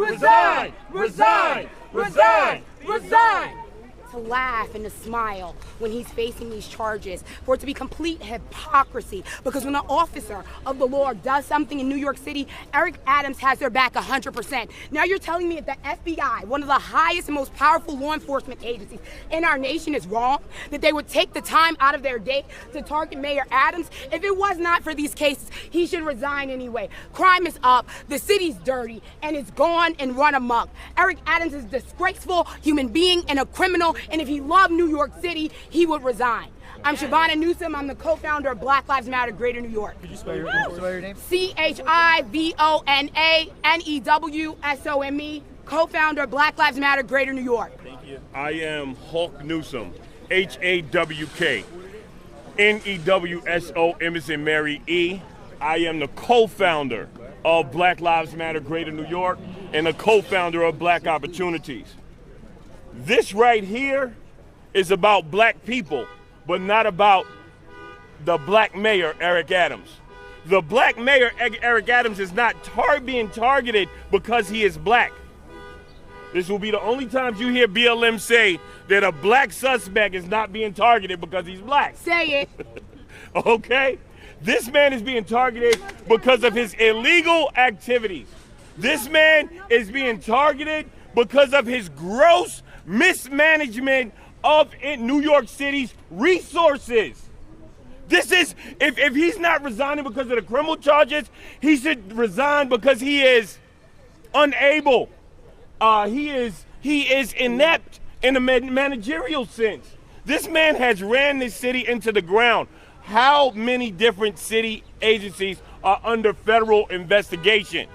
Resign! Resign! Resign! Resign! To laugh and to smile when he's facing these charges, for it to be complete hypocrisy, because when an officer of the law does something in New York City, Eric Adams has their back 100%. Now you're telling me that the FBI, one of the highest and most powerful law enforcement agencies in our nation, is wrong? That they would take the time out of their day to target Mayor Adams? If it was not for these cases, he should resign anyway. Crime is up, the city's dirty, and it's gone and run amok. Eric Adams is a disgraceful human being and a criminal, and if he loved New York City, he would resign. I'm Shavonna Newsom. I'm the co-founder of Black Lives Matter Greater New York. Could you spell your name? CHIVONANEWSOME, co-founder of Black Lives Matter Greater New York. Thank you. I am Hawk Newsom, HAWK, NEWSOM is in Mary E. I am the co-founder of Black Lives Matter Greater New York and the co-founder of Black Opportunities. This right here is about black people, but not about the black mayor, Eric Adams. The black mayor, Eric Adams, is not being targeted because he is black. This will be the only time you hear BLM say that a black suspect is not being targeted because he's black. Say it. Okay? This man is being targeted because of his illegal activities. This man is being targeted because of his gross mismanagement of New York City's resources. This is, if he's not resigning because of the criminal charges, he should resign because he is unable. He is inept in a managerial sense. This man has ran this city into the ground. How many different city agencies are under federal investigation?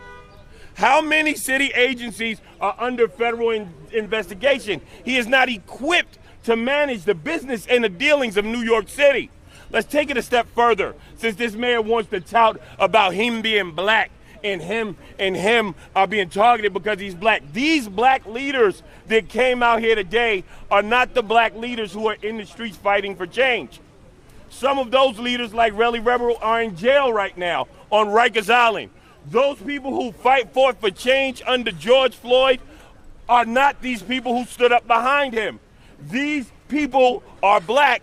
How many city agencies are under federal investigation? He is not equipped to manage the business and the dealings of New York City. Let's take it a step further. Since this mayor wants to tout about him being black and him are being targeted because he's black. These black leaders that came out here today are not the black leaders who are in the streets fighting for change. Some of those leaders, like Relly Rebel, are in jail right now on Rikers Island. Those people who fight for change under George Floyd are not these people who stood up behind him. These people are black.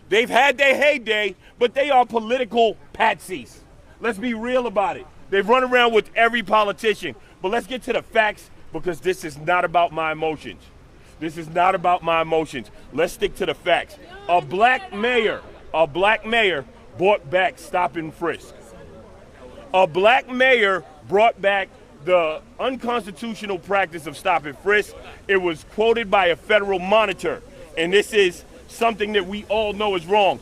They've had their heyday, but they are political patsies. Let's be real about it. They've run around with every politician. But let's get to the facts, because this is not about my emotions. This is not about my emotions. Let's stick to the facts. A black mayor brought back stop and frisk. A black mayor brought back the unconstitutional practice of stop and frisk. It was quoted by a federal monitor, and this is something that we all know is wrong.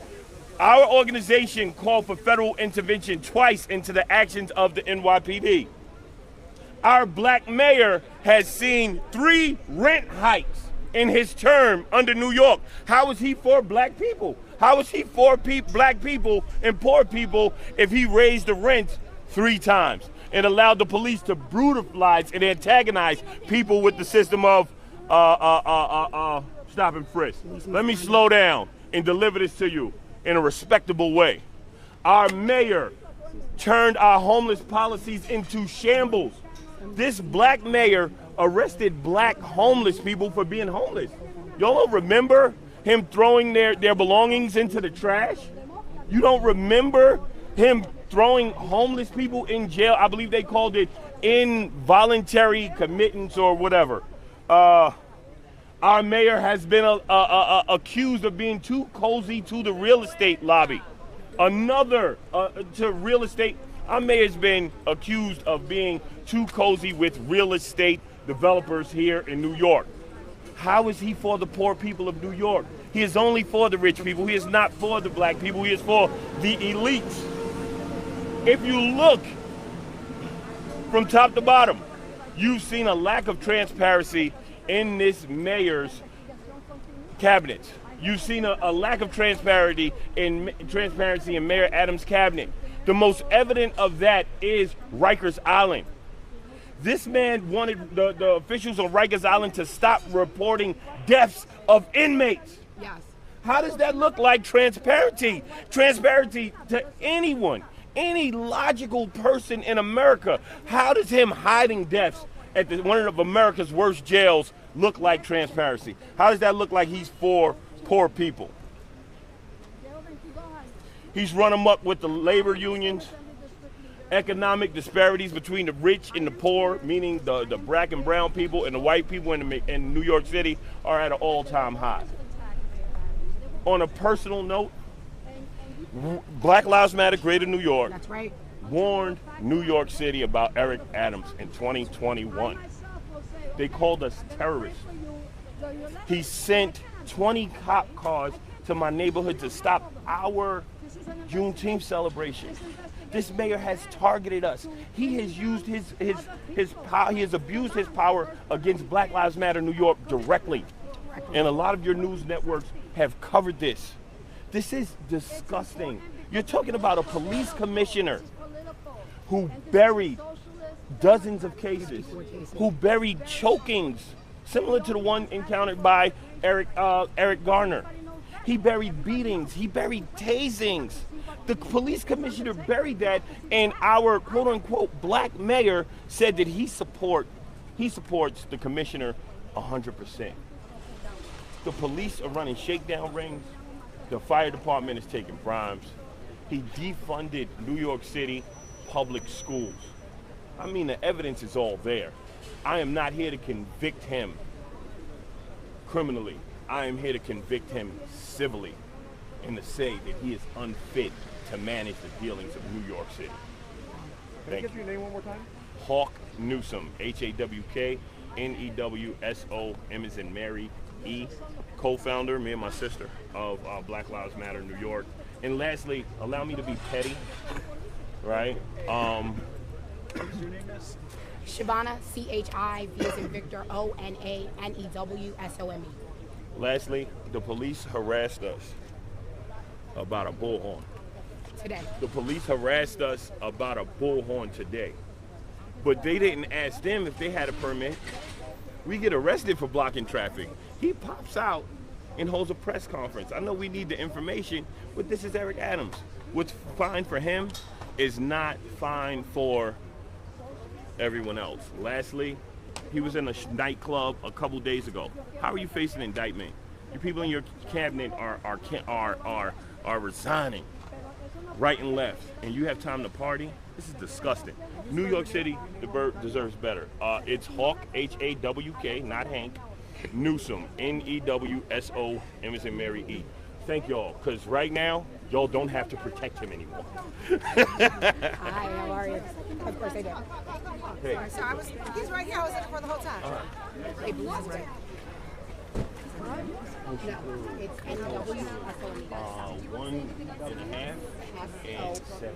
Our organization called for federal intervention twice into the actions of the NYPD. Our black mayor has seen 3 rent hikes in his term under New York. How is he for black people? How is he for black people and poor people if he raised the rent 3 times and allowed the police to brutalize and antagonize people with the system of stop and frisk? Let me slow down and deliver this to you in a respectable way. Our mayor turned our homeless policies into shambles. This black mayor arrested black homeless people for being homeless. Y'all don't remember him throwing their belongings into the trash? You don't remember him throwing homeless people in jail? I believe they called it involuntary committance or whatever. Our mayor has been accused of being too cozy to the real estate lobby. To real estate. Our mayor's been accused of being too cozy with real estate developers here in New York. How is he for the poor people of New York? He is only for the rich people. He is not for the black people. He is for the elites. If you look from top to bottom, you've seen a lack of transparency in this mayor's cabinet. You've seen a lack of transparency in Mayor Adams' cabinet. The most evident of that is Rikers Island. This man wanted the officials on Rikers Island to stop reporting deaths of inmates. Yes. How does that look like transparency? Transparency to anyone, any logical person in America. How does him hiding deaths at one of America's worst jails look like transparency? How does that look like he's for poor people? He's run amok with the labor unions, economic disparities between the rich and the poor, meaning the black and brown people and the white people in New York City are at an all-time high. On a personal note, Black Lives Matter Greater New York That's right. warned New York City about Eric Adams in 2021. They called us terrorists. He sent 20 cop cars to my neighborhood to stop our Juneteenth celebration. This mayor has targeted us. He has used his power. He has abused his power against Black Lives Matter New York directly. And a lot of your news networks have covered this. This is disgusting. You're talking about a police commissioner who buried dozens of cases, who buried chokings similar to the one encountered by Eric Garner. He buried beatings. He buried tasings. The police commissioner buried that, and our quote-unquote black mayor said that he supports the commissioner 100%. The police are running shakedown rings. The fire department is taking bribes. He defunded New York City public schools. I mean, the evidence is all there. I am not here to convict him criminally. I am here to convict him civilly and to say that he is unfit to manage the dealings of New York City. Can you give your name one more time? Hawk Newsom, H-A-W-K, N-E-W-S-O, M as in Mary, E, co-founder, me and my sister, of Black Lives Matter New York. And lastly, allow me to be petty, right? Shavana, C-H-I-V as in Victor, O-N-A-N-E-W-S-O-M-E. Lastly, the police harassed us about a bullhorn. Today. The police harassed us about a bullhorn today. But they didn't ask them if they had a permit. We get arrested for blocking traffic. He pops out and holds a press conference. I know we need the information, but this is Eric Adams. What's fine for him is not fine for everyone else. Lastly, he was in a nightclub a couple days ago. How are you facing indictment? Your people in your cabinet are resigning right and left, and you have time to party? This is disgusting. New York City deserves better. It's Hawk, H-A-W-K, not Hank, Newsom, N-E-W-S-O, M as in Mary, E. Thank y'all, because right now, y'all don't have to protect him anymore. Hi, how are you? Of course I do. Hey. So he's right here. I was in for the whole time. Hey, Blue is right. No, it's N-E-W-S-O-M-E. 1.5 and 7.